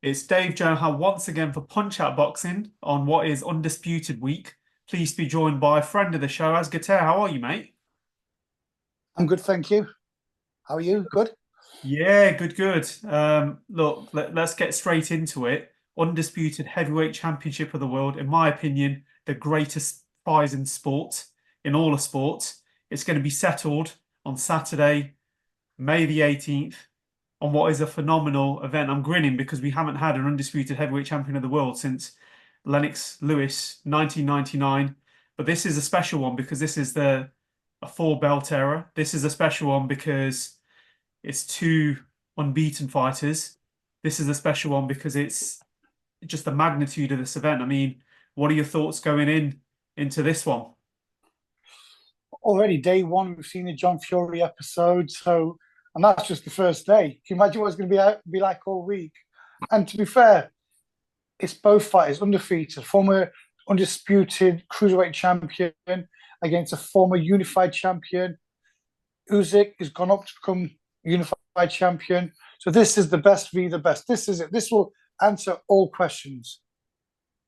It's Dave Johan once again for Punch Out Boxing on what is Undisputed Week. Pleased to be joined by a friend of the show, Asgar. How are you, mate? I'm good, thank you. How are you? Good? Yeah, good, good. Look, let's get straight into it. Undisputed Heavyweight Championship of the world, in my opinion, the greatest prize in sport, in all of sports. It's going to be settled on Saturday, May the 18th, on what is a phenomenal event. I'm grinning because we haven't had an undisputed heavyweight champion of the world since Lennox Lewis, 1999. But this is a special one because this is the a four belt era. This is a special one because it's two unbeaten fighters. This is a special one because it's just the magnitude of this event. I mean, what are your thoughts going into this one? Already day one, we've seen the John Fury episode, and that's just the first day. Can you imagine what it's going to be like all week? And to be fair, it's both fighters undefeated, former undisputed cruiserweight champion against a former unified champion. Usyk has gone up to become unified champion. So this is the best v the best. This is it. This will answer all questions.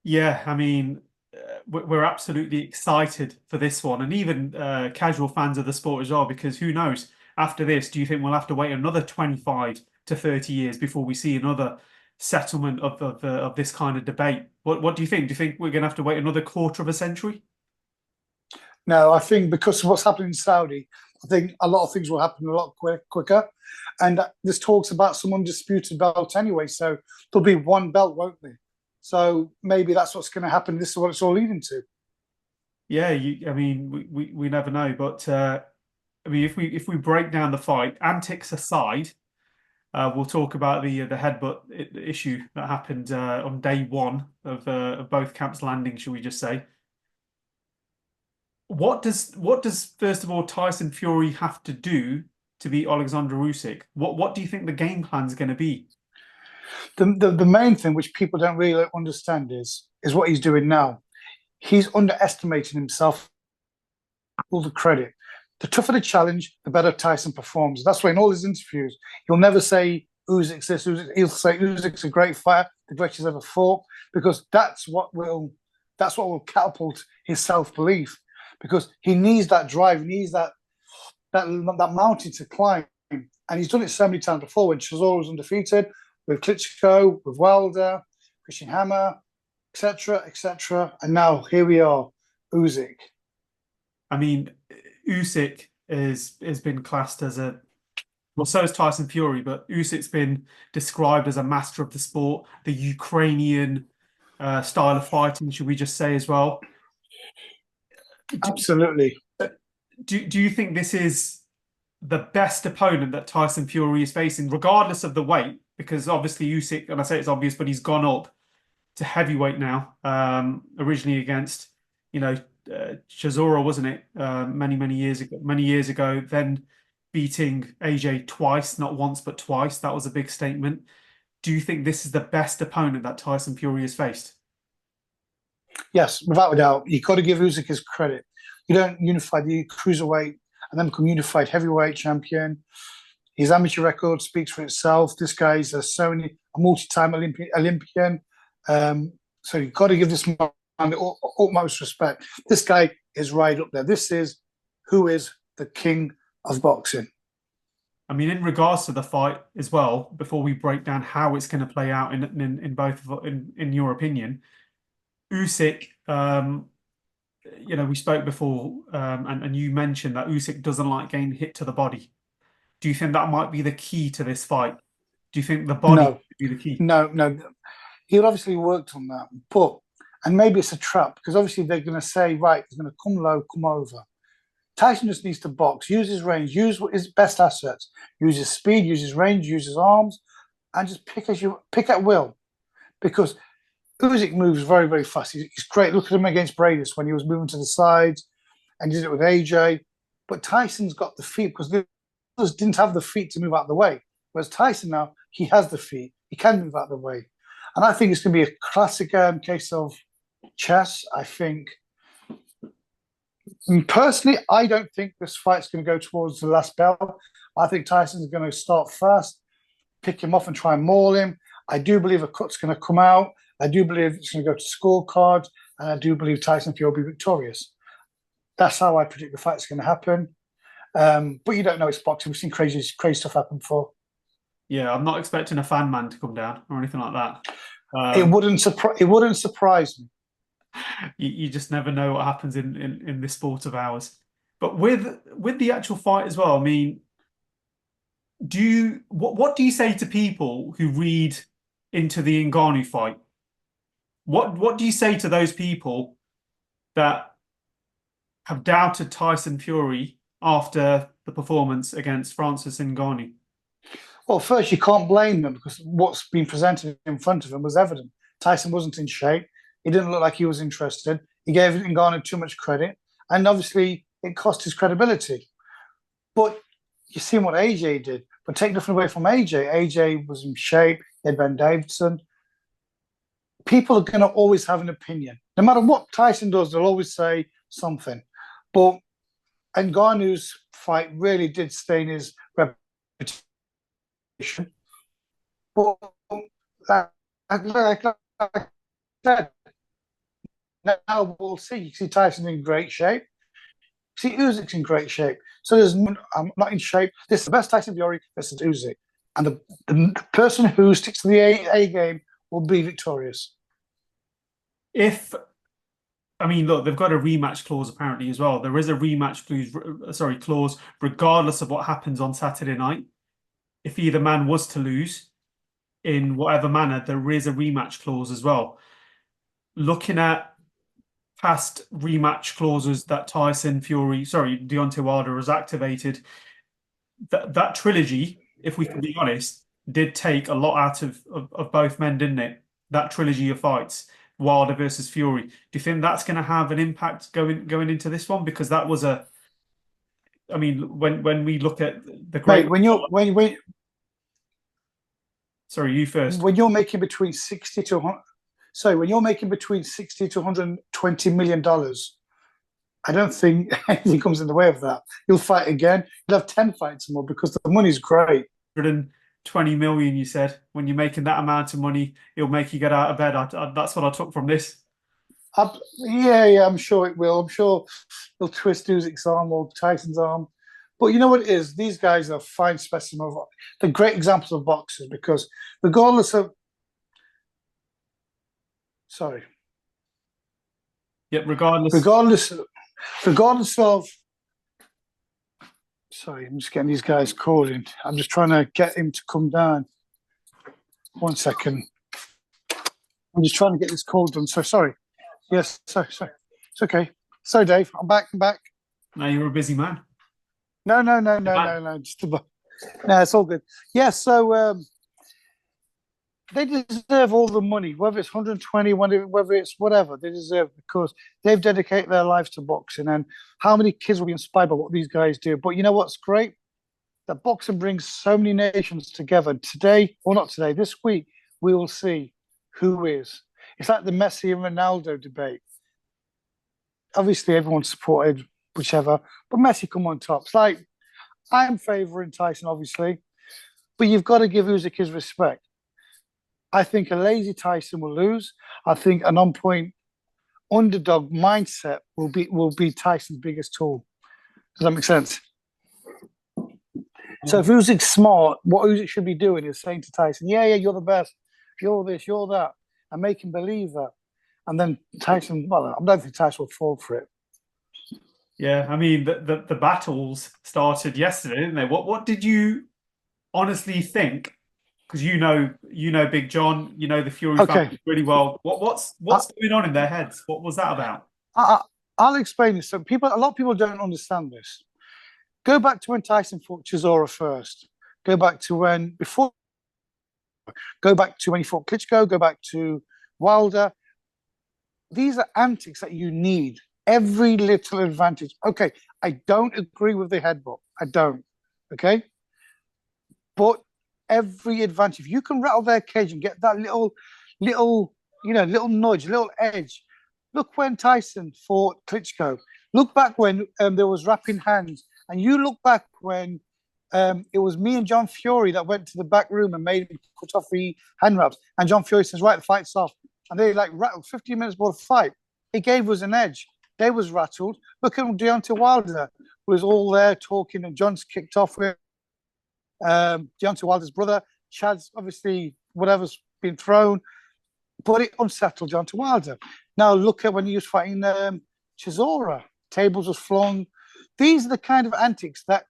Yeah, I mean, we're absolutely excited for this one, and even casual fans of the sport as well, because who knows? After this, do you think we'll have to wait another 25 to 30 years before we see another settlement of this kind of debate? What do you think? Do you think we're going to have to wait another quarter of a century? No, I think because of what's happening in Saudi, I think a lot of things will happen a lot quicker. And this talks about some undisputed belt anyway. So there'll be one belt, won't there? So maybe that's what's going to happen. This is what it's all leading to. Yeah, I mean, we never know, but I mean, if we break down the fight, antics aside, we'll talk about the headbutt issue that happened on day one of both camps landing, shall we just say? What does first of all Tyson Fury have to do to beat Alexander Usyk? What do you think the game plan is going to be? The main thing which people don't really understand is what he's doing now. He's underestimating himself, all the credit. The tougher the challenge, the better Tyson performs. That's why in all his interviews, he'll never say Usyk's this, Usyk. He'll say Usyk's a great fighter, the greatest ever fought, because that's what will catapult his self belief. Because he needs that drive, he needs that mountain to climb, and he's done it so many times before. When Chisora was undefeated, with Klitschko, with Wilder, Christian Hammer, etc., etc., and now here we are, Usyk. I mean, Usyk has been classed as a well, so is Tyson Fury, but Usyk's been described as a master of the sport, the Ukrainian style of fighting, should we just say as well? Do, Absolutely. do you think this is the best opponent that Tyson Fury is facing, regardless of the weight? Because obviously Usyk, and I say it's obvious, but he's gone up to heavyweight now. Originally against, you know, Chisora, wasn't it? Many years ago. Many years ago, then beating AJ twice, not once but twice. That was a big statement. Do you think this is the best opponent that Tyson Fury has faced? Yes, without a doubt. You've got to give Usyk his credit. You don't unify the cruiserweight and then become unified heavyweight champion. His amateur record speaks for itself. This guy's a multi-time Olympian. So you've got to give this man the utmost respect. This guy is right up there. This is who is the king of boxing. I mean, in regards to the fight as well, before we break down how it's going to play out in both in your opinion, Usyk, we spoke before, and you mentioned that Usyk doesn't like getting hit to the body. Do you think that might be the key to this fight? Do you think the body No, could be the key? no. He obviously worked on that, but and maybe it's a trap because obviously they're going to say, right, he's going to come low, come over. Tyson just needs to box, use his range, use his best assets, use his speed, use his range, use his arms, and just pick at will. Because Usyk moves very, very fast. He's great. Look at him against Bradis when he was moving to the sides and did it with AJ. But Tyson's got the feet because the others didn't have the feet to move out of the way. Whereas Tyson now, he has the feet. He can move out of the way. And I think it's going to be a classic case of chess. I think, personally, I don't think this fight's going to go towards the last bell. I think Tyson's going to start fast, pick him off and try and maul him. I do believe a cut's going to come out. I do believe it's going to go to scorecards, and I do believe Tyson Fury will be victorious. That's how I predict the fight's going to happen. But you don't know, it's boxing. We've seen crazy stuff happen before. Yeah, I'm not expecting a fan man to come down or anything like that. It wouldn't surprise me. You just never know what happens in this sport of ours. But with the actual fight as well, I mean, what do you say to people who read into the Ngannou fight? What do you say to those people that have doubted Tyson Fury after the performance against Francis Ngannou? Well, first, you can't blame them because what's been presented in front of him was evident. Tyson wasn't in shape. He didn't look like he was interested. He gave Ngannou too much credit. And obviously, it cost his credibility. But you seen what AJ did. But take nothing away from AJ. AJ was in shape. He had Ben Davidson. People are going to always have an opinion. No matter what Tyson does, they'll always say something. But Ngannou's fight really did stain his reputation. But like I said, now we'll see. You see Tyson in great shape. See Usyk's in great shape. So I'm not in shape. This is the best Tyson Fury versus Usyk. And the person who sticks to the A game will be victorious. I mean, look, they've got a rematch clause apparently as well. There is a rematch clause, regardless of what happens on Saturday night. If either man was to lose in whatever manner, there is a rematch clause as well. Looking at past rematch clauses that Deontay Wilder has activated, that trilogy, if we can be honest, did take a lot out of both men, didn't it? That trilogy of fights, Wilder versus Fury. Do you think that's going to have an impact going into this one? Because that was I mean, when we look at the great, sorry, you first. When you're making between 60 to 100, when you're making between 60 to 120 million dollars, I don't think anything comes in the way of that. You'll fight again. You'll have 10 fights more because the money's great. 120 million, you said. When you're making that amount of money, it'll make you get out of bed. That's what I took from this. Yeah, I'm sure it will. I'm sure they'll twist Usyk's arm or Tyson's arm. But you know what it is? These guys are fine specimens. They're great examples of boxers because regardless of... Sorry. Yep, regardless of... Sorry, I'm just getting these guys calling. I'm just trying to get him to come down. 1 second. I'm just trying to get this call done. So sorry. Yes, sorry. It's okay. Sorry, Dave. I'm back. No, you're a busy man. No. Just no, it's all good. Yeah, so they deserve all the money, whether it's 120, whether it's whatever, they deserve because they've dedicated their lives to boxing. And how many kids will be inspired by what these guys do? But you know what's great? That boxing brings so many nations together. This week, we will see who is. It's like the Messi and Ronaldo debate. Obviously, everyone supported whichever, but Messi come on top. It's like, I'm favouring Tyson, obviously, but you've got to give Usyk his respect. I think a lazy Tyson will lose. I think an on-point underdog mindset will be Tyson's biggest tool. Does that make sense? So if Usyk's smart, what Usyk should be doing is saying to Tyson, yeah, you're the best. You're this, you're that. And make him believe that. And then Tyson, well, I don't think Tyson will fall for it. Yeah, I mean, the battles started yesterday, didn't they? What did you honestly think? Because you know Big John, you know the Fury family really well. What's going on in their heads? What was that about? I'll explain this. So a lot of people don't understand this. Go back to when Tyson fought Chisora first. Go back to when he fought Klitschko. Go back to Wilder. These are antics that you need. Every little advantage. Okay, I don't agree with the headbutt. I don't. Okay? But every advantage. If you can rattle their cage and get that little nudge, little edge. Look when Tyson fought Klitschko. Look back when there was wrapping hands. And you look back when It was me and John Fury that went to the back room and made him cut off the hand wraps. And John Fury says, right, the fight's off. And they like rattled 15 minutes before the fight. It gave us an edge. They was rattled. Look at Deontay Wilder was all there talking, and John's kicked off with Deontay Wilder's brother. Chad's obviously whatever's been thrown, but it unsettled Deontay Wilder. Now look at when he was fighting Chisora. Tables was flung. These are the kind of antics that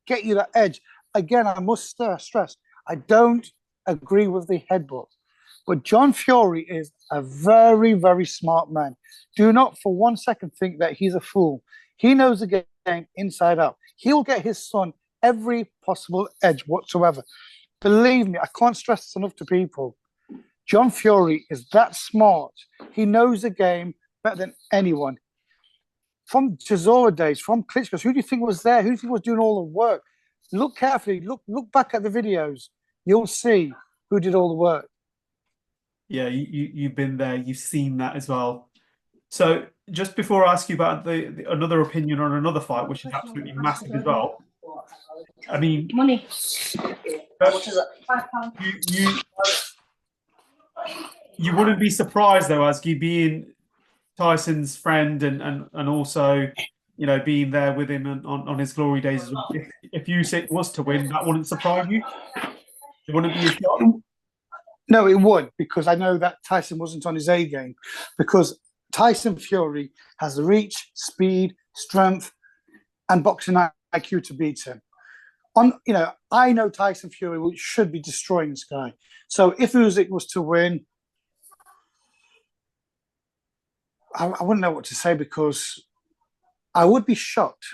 get you that edge. Again, I must stress, I don't agree with the headbutt. But John Fury is a very, very smart man. Do not for 1 second think that he's a fool. He knows the game inside out. He'll get his son every possible edge whatsoever. Believe me, I can't stress this enough to people. John Fury is that smart. He knows the game better than anyone. From Chisora days, from Klitschko, who do you think was there? Who do you think was doing all the work? Look carefully. Look back at the videos. You'll see who did all the work. Yeah, you've been there. You've seen that as well. So just before I ask you about the another opinion on another fight, which is absolutely massive as well. I mean, Money. You wouldn't be surprised though, Asgar, being Tyson's friend and also, you know, being there with him on his glory days as well. If Usyk was to win, that wouldn't surprise you. It wouldn't be a shock. No, it would, because I know that Tyson wasn't on his A game. Because Tyson Fury has the reach, speed, strength, and boxing IQ to beat him. I know Tyson Fury should be destroying this guy. So if Usyk was to win, I wouldn't know what to say, because I would be shocked,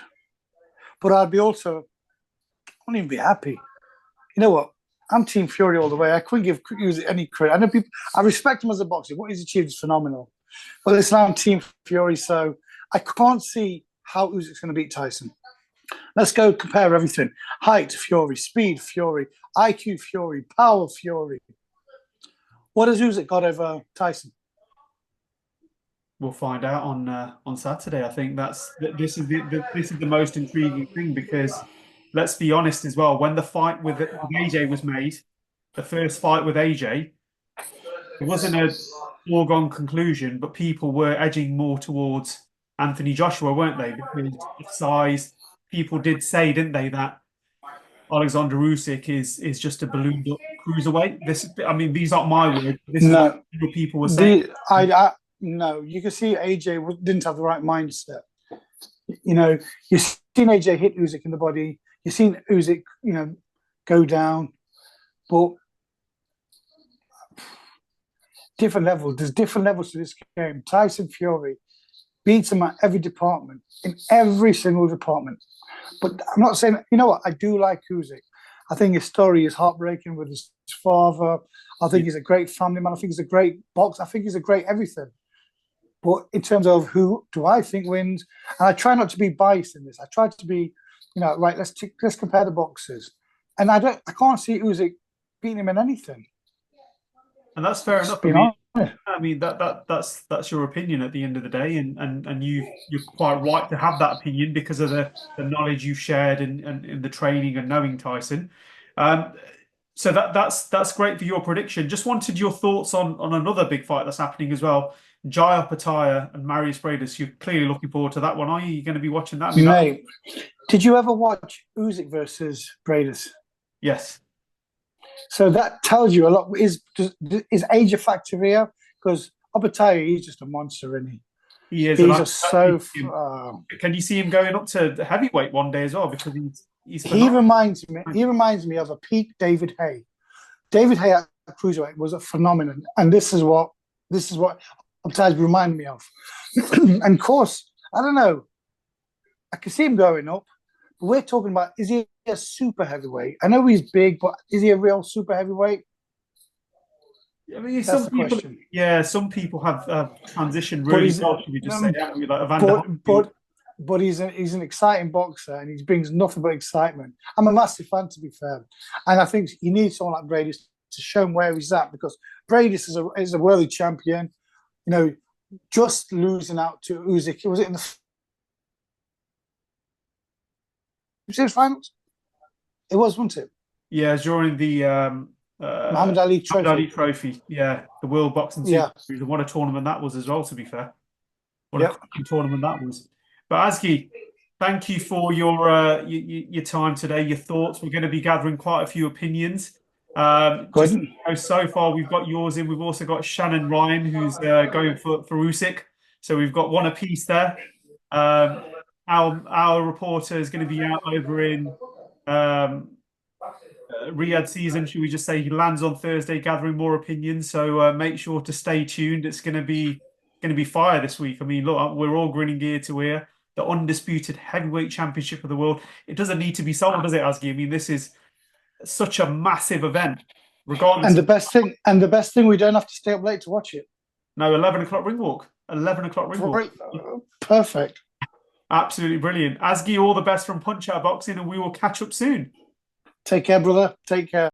but I'd be also, I wouldn't even be happy. You know what? I'm Team Fury all the way. I couldn't give Usyk any credit. I know people. I respect him as a boxer. What he's achieved is phenomenal. But listen, I'm Team Fury, so I can't see how Usyk's going to beat Tyson. Let's go compare everything: height, Fury; speed, Fury; IQ, Fury; power, Fury. What has Usyk got over Tyson? We'll find out on Saturday. I think this is the most intriguing thing, because let's be honest as well. When the fight with AJ was made, the first fight with AJ, it wasn't a foregone conclusion, but people were edging more towards Anthony Joshua, weren't they? Because of size, people did say, didn't they, that Alexander Usyk is just a ballooned up cruiserweight. I mean, these aren't my words. This is what people were saying. No, you can see AJ didn't have the right mindset. You know, you've seen AJ hit Usyk in the body. You've seen Usyk, go down. But different levels. There's different levels to this game. Tyson Fury beats him at every department, in every single department. But I'm not saying, you know what, I do like Usyk. I think his story is heartbreaking with his father. I think he's a great family man. I think he's a great boxer. I think he's a great everything. But in terms of who do I think wins, and I try not to be biased in this. I try to be, right. Let's compare the boxers, and I can't see Usyk beating him in anything. And that's fair enough. I mean that's your opinion at the end of the day, and you're quite right to have that opinion because of the knowledge you've shared in the training and knowing Tyson. So that's great for your prediction. Just wanted your thoughts on another big fight that's happening as well. Jaya Tair and Marius Bradis. You're clearly looking forward to that one, are you? You're going to be watching that? Mate, did you ever watch Usyk versus Bradis? Yes. So that tells you a lot. Is age a factor here? Because Tair, he's just a monster, isn't he? He is. He's just so. Can you see him going up to heavyweight one day as well? Because he's he reminds me of a peak David Haye. David Haye at cruiserweight was a phenomenon, and this is what Tair remind me of. And of course, I don't know. I can see him going up. But we're talking about, is he a super heavyweight? I know he's big, but is he a real super heavyweight? I mean, that's the question. Yeah, some people have transitioned really well. Should we just say that? But he's an exciting boxer, and he brings nothing but excitement. I'm a massive fan, to be fair, and I think he needs someone like Brady to show him where he's at, because Brady is a worthy champion. Just losing out to Usyk. Was it in the finals? It was, wasn't it? Yeah, during the Muhammad Ali Muhammad Ali Trophy. Trophy. Yeah, the World Boxing Super Yeah. Series. And what a tournament that was as well, to be fair. What a Yep. cracking tournament that was. But Asgi, thank you for your time today, your thoughts. We're going to be gathering quite a few opinions. Just Good. so far, we've got yours in. We've also got Shannon Ryan, who's going for Usyk. So we've got one apiece there. Um, our reporter is going to be out over in um, Riyadh season. Should we just say he lands on Thursday, gathering more opinions? So make sure to stay tuned. It's going to be fire this week. I mean, look, we're all grinning ear to ear. The undisputed heavyweight championship of the world. It doesn't need to be sold, does it, Asgi? I mean, this is such a massive event, regardless And the of best thing, we don't have to stay up late to watch it. no 11 o'clock ring walk. 11 o'clock ring walk. Great. Perfect. Absolutely brilliant. Asgi, all the best from Punch Out Boxing, and we will catch up soon. Take care, brother. Take care.